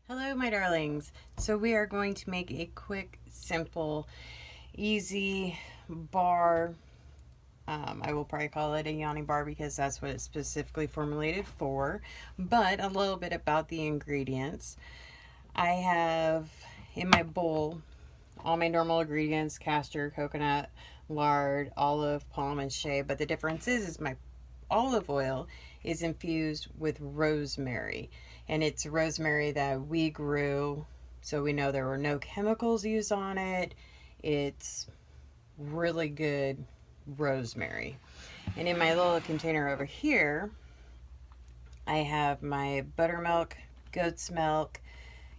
Hello, my darlings. So we are going to make a quick, simple, easy bar. I will probably call it a Yoni bar because that's what it's specifically formulated for. But a little bit about the ingredients. I have in my bowl all my normal ingredients: castor, coconut, lard, olive, palm, and shea. But the difference is my olive oil is infused with rosemary, and it's rosemary that we grew, so we know there were no chemicals used on it. It's really good rosemary. And in my little container over here, I have my buttermilk, goat's milk,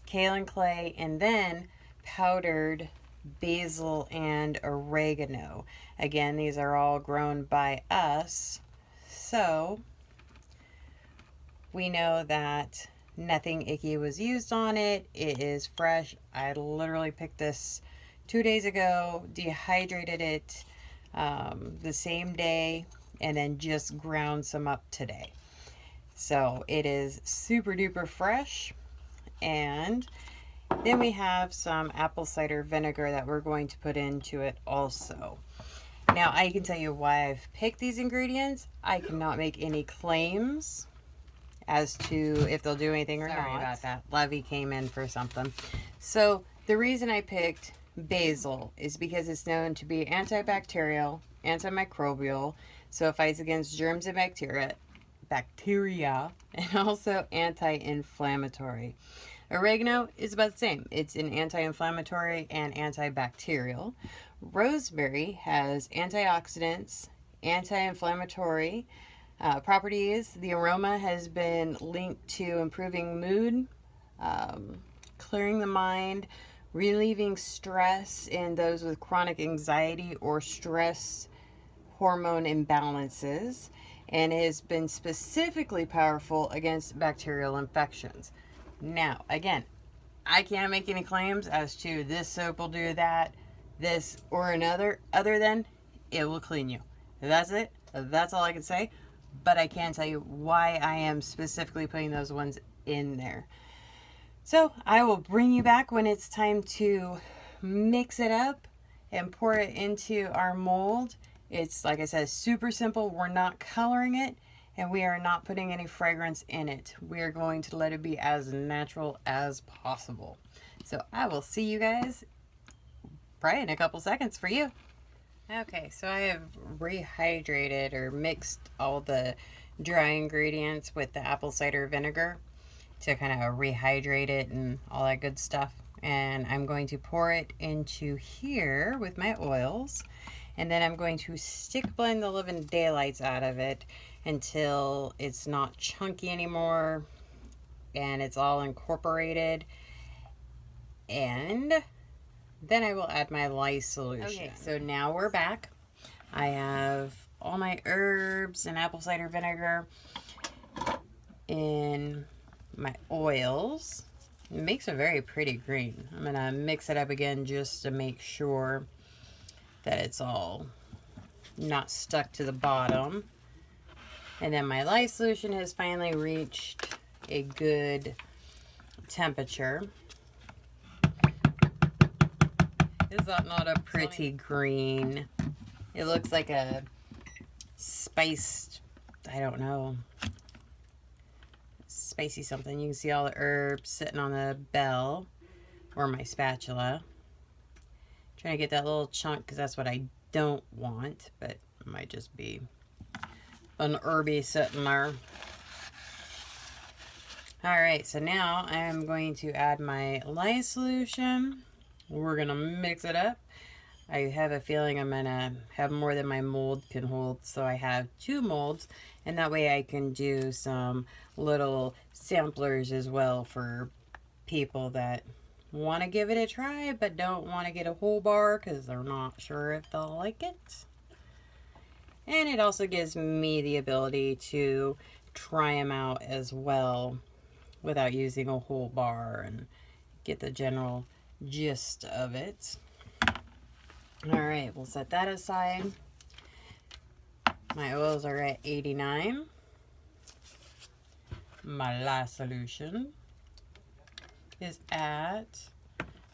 kaolin clay, and then powdered basil and oregano. Again, these are all grown by us, so we know that nothing icky was used on it. It is fresh. I literally picked this 2 days ago, dehydrated it the same day, and then just ground some up today. So it is super duper fresh. And then we have some apple cider vinegar that we're going to put into it also. Now, I can tell you why I've picked these ingredients. I cannot make any claims as to if they'll do anything or not. Sorry about that. Levy came in for something. So the reason I picked basil is because it's known to be antibacterial, antimicrobial, so it fights against germs and bacteria, and also anti-inflammatory. Oregano is about the same. It's an anti-inflammatory and antibacterial. Rosemary has antioxidants, anti-inflammatory properties. The aroma has been linked to improving mood, clearing the mind, relieving stress in those with chronic anxiety or stress hormone imbalances, and it has been specifically powerful against bacterial infections. Now, again, I can't make any claims as to this soap will do that, this or another, other than it will clean you. That's it. That's all I can say. But I can tell you why I am specifically putting those ones in there. So I will bring you back when it's time to mix it up and pour it into our mold. It's, like I said, super simple. We're not coloring it, and we are not putting any fragrance in it. We are going to let it be as natural as possible. So I will see you guys probably in a couple seconds for you. Okay, so I have rehydrated or mixed all the dry ingredients with the apple cider vinegar to kind of rehydrate it and all that good stuff. And I'm going to pour it into here with my oils. And then I'm going to stick blend the living daylights out of it until it's not chunky anymore and it's all incorporated. And then I will add my lye solution. Okay, so now we're back. I have all my herbs and apple cider vinegar in my oils. It makes a very pretty green. I'm going to mix it up again just to make sure that it's all not stuck to the bottom. And then my lye solution has finally reached a good temperature. Is that not a pretty green? It looks like a spiced, I don't know, spicy something. You can see all the herbs sitting on the bell or my spatula. Trying to get that little chunk because that's what I don't want, but it might just be an herby sitting there. Alright, so now I'm going to add my lye solution. We're going to mix it up. I have a feeling I'm going to have more than my mold can hold, so I have 2 molds, and that way I can do some little samplers as well for people that want to give it a try but don't want to get a whole bar because they're not sure if they'll like it. And it also gives me the ability to try them out as well without using a whole bar and get the general gist of it. Alright, we'll set that aside. My oils are at 89. My lye solution. is at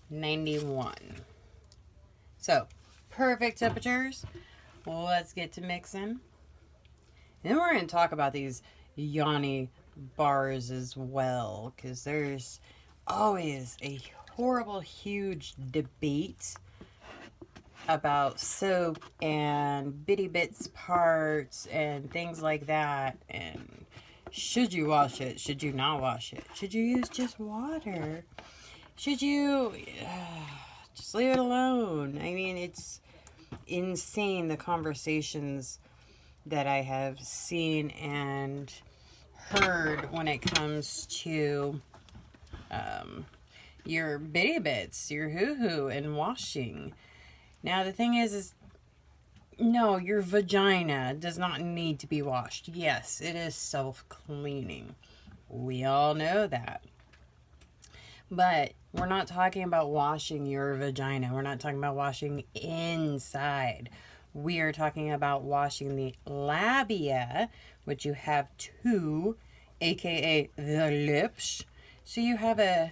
91. So, perfect temperatures. Let's get to mixing. And then we're going to talk about these Yoni bars as well, because there's always a horrible, huge debate about soap and bitty bits parts and things like that. And should you wash it? Should you not wash it? Should you use just water? Should you just leave it alone? I mean, it's insane the conversations that I have seen and heard when it comes to your bitty bits, your hoo-hoo, and washing. Now, the thing is no, your vagina does not need to be washed. Yes, it is self-cleaning. We all know that. But we're not talking about washing your vagina. We're not talking about washing inside. We are talking about washing the labia, which you have two, aka the lips. So you have an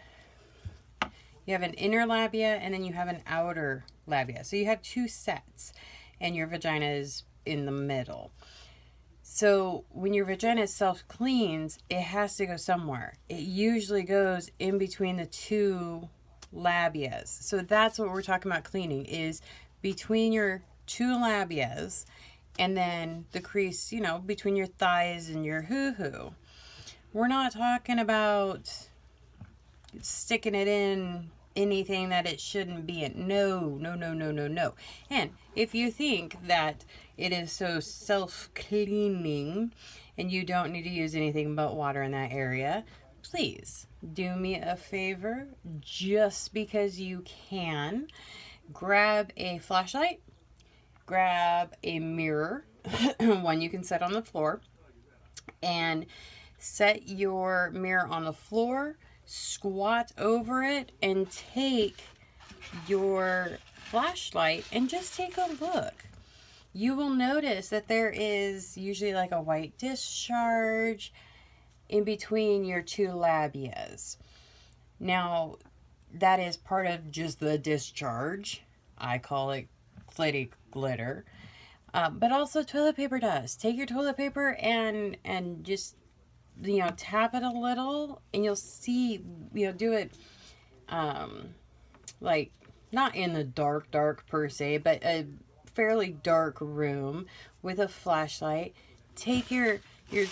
inner labia and then you have an outer labia. So you have two sets and your vagina is in the middle. So when your vagina self-cleans, it has to go somewhere. It usually goes in between the two labias. So that's what we're talking about cleaning, is between your two labias and then the crease, between your thighs and your hoo-hoo. We're not talking about sticking it in anything that it shouldn't be in. No. And if you think that it is so self-cleaning and you don't need to use anything but water in that area, please do me a favor, just because you can. Grab a flashlight, grab a mirror, one you can set on the floor, and set your mirror on the floor, squat over it, and take your flashlight and just take a look. You will notice that there is usually like a white discharge in between your two labias. Now, that is part of just the discharge. I call it clitty glitter. But also toilet paper dust. Take your toilet paper and just, tap it a little, and you'll see, do it, like, not in the dark per se, but a fairly dark room with a flashlight. Take your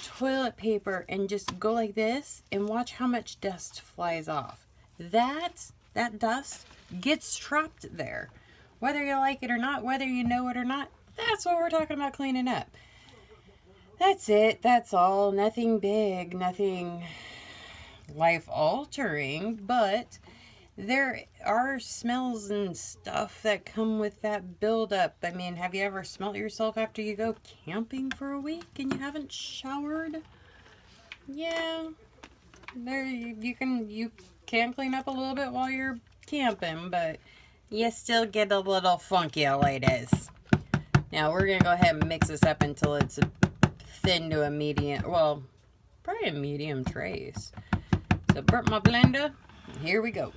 toilet paper and just go like this and watch how much dust flies off. That dust gets trapped there. Whether you like it or not, whether you know it or not, that's what we're talking about cleaning up. That's it. That's all. Nothing big, nothing life-altering, but there are smells and stuff that come with that buildup. I mean, have you ever smelled yourself after you go camping for a week and you haven't showered? Yeah. You can clean up a little bit while you're camping, but you still get a little funky, ladies. Now, we're going to go ahead and mix this up until it's thin to a medium, well, probably a medium trace. So, burp my blender. Here we go.